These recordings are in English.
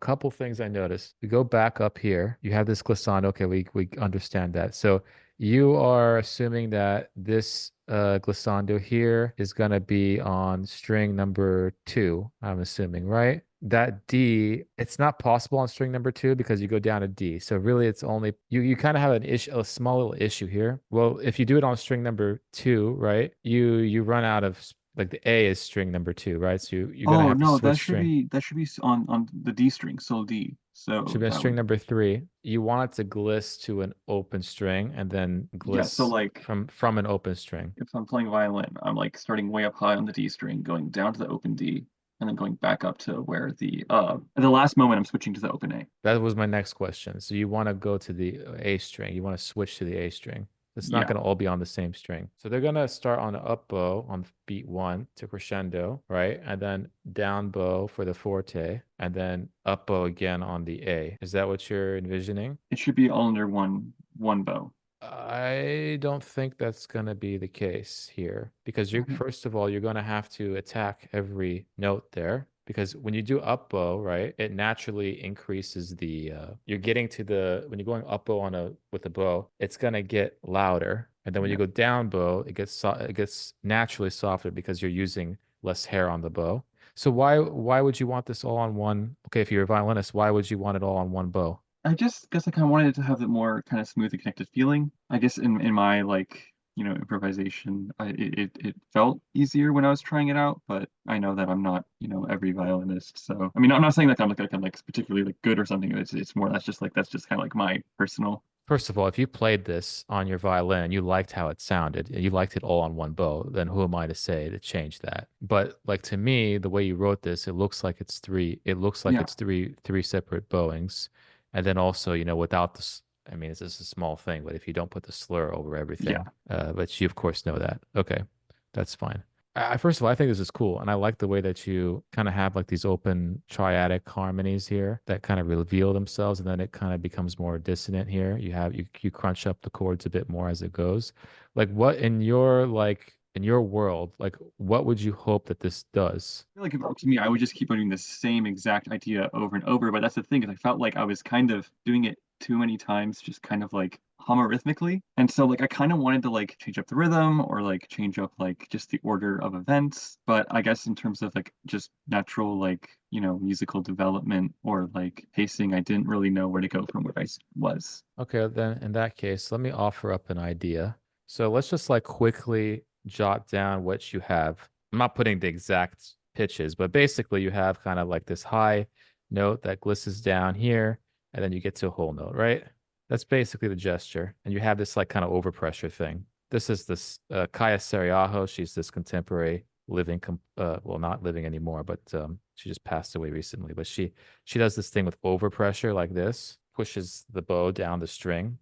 couple things I noticed. We go back up here. You have this glissando. Okay, we understand that. So you are assuming that this glissando here is gonna be on string number two, I'm assuming, right? That D, it's not possible on string number two because you go down to D. So really it's only you kind of have an issue, a small little issue here. Well, if you do it on string number two, right? You run out of like the A is string number two, right? So you're gonna Oh have to no, switch string. that should be on the D string, solo D. Should So be on that string would number three. You want it to gliss to an open string and then yeah. So gliss like from an open string. if I'm playing violin, I'm like starting way up high on the D string, going down to the open D, and then going back up to where at the last moment I'm switching to the open A. That was my next question. So you want to go to the A string. You want to switch to the A string. It's not Yeah. going to all be on the same string. So they're going to start on the up bow on beat one to crescendo, right? And then down bow for the forte, and then up bow again on the A. Is that what you're envisioning? It should be all under one bow. I don't think that's going to be the case here because you Okay. first of all, you're going to have to attack every note there because when you do up bow, right, it naturally increases the you're getting to the when you're going up bow on a with a bow, it's going to get louder. And then when you Yeah. go down bow, it gets naturally softer because you're using less hair on the bow. So why would you want this all on one? Okay, if you're a violinist, why would you want it all on one bow? I just guess I kind of wanted it to have that more kind of smooth and connected feeling. I guess in my like improvisation, it felt easier when I was trying it out, but I know that I'm not every violinist. So I mean, I'm not saying that I'm like particularly like good or something. It's more that's just kind of like my personal. First of all, if you played this on your violin, you liked how it sounded, and you liked it all on one bow, then who am I to say to change that? But like to me, the way you wrote this, it looks like Yeah, it's three separate bowings. And then also, without this, I mean, it's just a small thing, but if you don't put the slur over everything, yeah, but you of course know that. Okay, that's fine. First of all, I think this is cool, and I like the way that you kind of have like these open triadic harmonies here that kind of reveal themselves, and then it kind of becomes more dissonant here. You crunch up the chords a bit more as it goes. Like what in your world, like what would you hope that this does? feel like if it were to me, I would just keep on doing the same exact idea over and over. But that's the thing, is I felt like I was kind of doing it too many times, just kind of like homorythmically. And so like I kind of wanted to like change up the rhythm or like change up like just the order of events. But I guess in terms of like just natural like, musical development or like pacing, I didn't really know where to go from where was. Okay, then in that case, let me offer up an idea. So let's just like quickly jot down what you have. I'm not putting the exact pitches, but basically you have kind of like this high note that glisses down here, and then you get to a whole note, right? That's basically the gesture. And you have this like kind of overpressure thing. This is this Kaya Seriaho. She's this contemporary living, well, not living anymore, but she just passed away recently. But she does this thing with overpressure like this, pushes the bow down the string.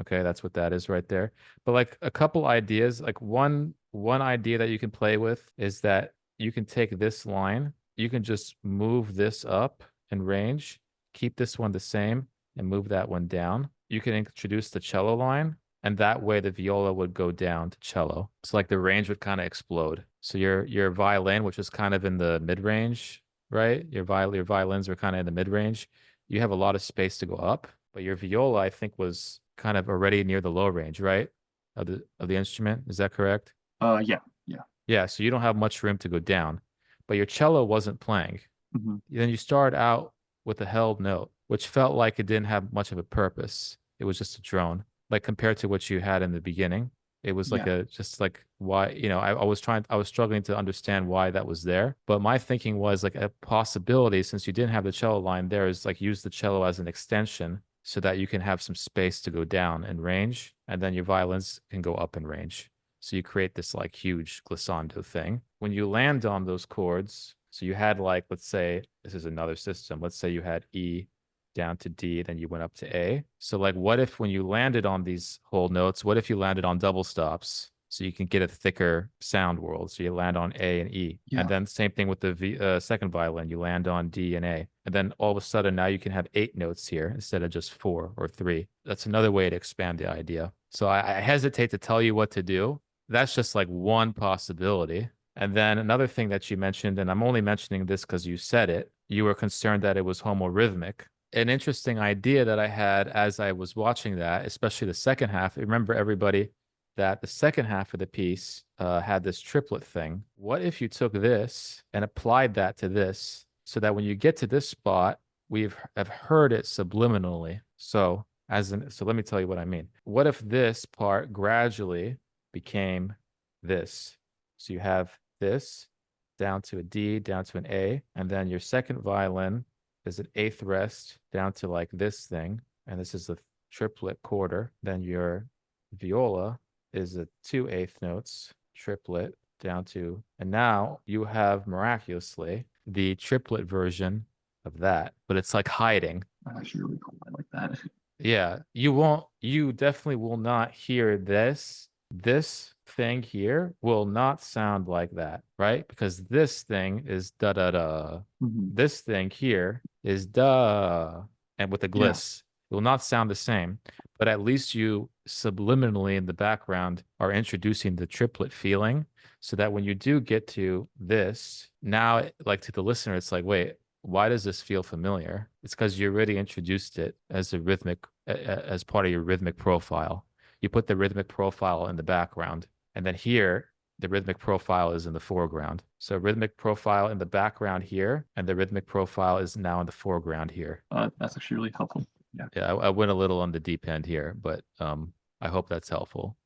Okay, that's what that is right there. But like a couple ideas, like one idea that you can play with is that you can take this line, you can just move this up in range, keep this one the same, and move that one down. You can introduce the cello line, and that way the viola would go down to cello. So like the range would kind of explode. So your violin, which is kind of in the mid range, right? Your violins are kind of in the mid range. You have a lot of space to go up, but your viola, I think, was kind of already near the low range, right? Of the instrument. Is that correct? Yeah, yeah. Yeah, so you don't have much room to go down. But your cello wasn't playing. Hmm. Then you start out with a held note, which felt like it didn't have much of a purpose. It was just a drone. Like compared to what you had in the beginning, it was like Yeah. a just like why, I was struggling to understand why that was there. But my thinking was like a possibility, since you didn't have the cello line there, is like use the cello as an extension so that you can have some space to go down in range, and then your violins can go up in range. So you create this like huge glissando thing. When you land on those chords, so you had like, let's say this is another system. Let's say you had E down to D, then you went up to A. So like what if when you landed on these whole notes, what if you landed on double stops? So you can get a thicker sound world. So you land on A and E. And Yeah. then same thing with the second violin, you land on D and A. And then all of a sudden now you can have eight notes here instead of just four or three. That's another way to expand the idea. So I hesitate to tell you what to do. That's just like one possibility. And then another thing that you mentioned, and I'm only mentioning this because you said it, you were concerned that it was homorhythmic. An interesting idea that I had as I was watching that, especially the second half. Remember, everybody, that the second half of the piece had this triplet thing. What if you took this and applied that to this, so that when you get to this spot, have heard it subliminally? So so let me tell you what I mean. What if this part gradually became this? So you have this down to a D, down to an A, and then your second violin is an eighth rest down to like this thing, and this is the triplet quarter. Then your viola is a 2/8 notes triplet down to, and now you have miraculously the triplet version of that, but it's like hiding. That's actually really cool. I like that. Yeah, you definitely will not hear this thing here will not sound like that, right? Because this thing is da da da. This thing here is da, and with the Yeah. gliss, it will not sound the same. But at least you subliminally in the background are introducing the triplet feeling, so that when you do get to this, now like to the listener, it's like, wait, why does this feel familiar? It's because you already introduced it as a rhythmic, as part of your rhythmic profile. You put the rhythmic profile in the background, and then here the rhythmic profile is in the foreground. So rhythmic profile in the background here, and the rhythmic profile is now in the foreground here. That's actually really helpful. Yeah. Yeah, I went a little on the deep end here, but I hope that's helpful.